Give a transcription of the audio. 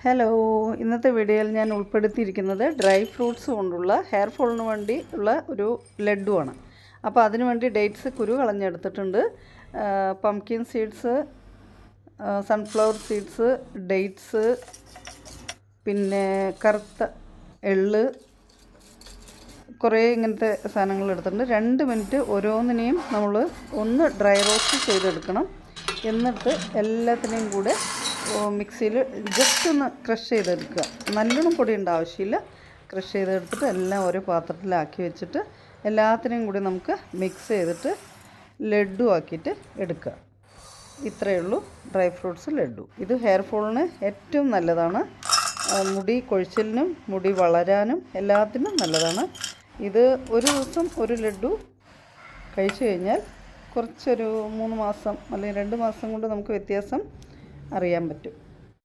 Hello, ഇന്നത്തെ വീഡിയോയിൽ ഞാൻ ഉൾപ്പെടുത്തിയിരിക്കുന്നത് ഡ്രൈ ഫ്രൂട്ട്സ് കൊണ്ടുള്ള ഹെയർ ഫോളിന് വേണ്ടി ഉള്ള ഒരു ലഡ്ഡുവാണ്. അപ്പോൾ അതിനു വേണ്ടി ഡേറ്റ്സ് കുരു കളഞ്ഞെടുത്തിട്ടുണ്ട്. Pumpkin seeds, sunflower seeds, dates, പിന്നെ കറുത്ത എള്ള്, കുറേ ഇങ്ങനത്തെ സാധനങ്ങൾ എടുത്തിട്ടുണ്ട്. 2 മിനിറ്റ് ഓരോന്നിനെയും നമ്മൾ ഒന്ന് ഡ്രൈ റോസ്റ്റ് ചെയ്തെടുക്കണം. എന്നിട്ട് എല്ലാത്തിനെയും കൂടെ മിക്സിയിൽ ജസ്റ്റ് ഒന്ന് ക്രഷ് ചെയ്തെടുക്കുക. നല്ലോണം പൊടിയേണ്ട ആവശ്യമില്ല. ക്രഷ് ചെയ്തെടുത്തിട്ട് എല്ലാം ഓരോ പാത്രത്തിലാക്കി വെച്ചിട്ട് എല്ലാത്തിനെയും കൂടി നമുക്ക് മിക്സ് ചെയ്തിട്ട് ലഡ്ഡു ആക്കിയിട്ട് എടുക്കുക. ഇത്രയേ ഉള്ളൂ ഡ്രൈ ഫ്രൂട്ട്സ് ലഡ്ഡു. ഇത് ഹെയർ ഫോളിന് ഏറ്റവും നല്ലതാണ്. മുടി കൊഴിച്ചിലിനും മുടി വളരാനും എല്ലാത്തിനും നല്ലതാണ്. ഇത് ഒരു ദിവസം ഒരു ലഡ്ഡു കഴിച്ചു കഴിഞ്ഞാൽ കുറച്ചൊരു 3 മാസം അല്ലെങ്കിൽ 2 മാസം കൊണ്ട് നമുക്ക് വ്യത്യാസം അറിയാൻ പറ്റും.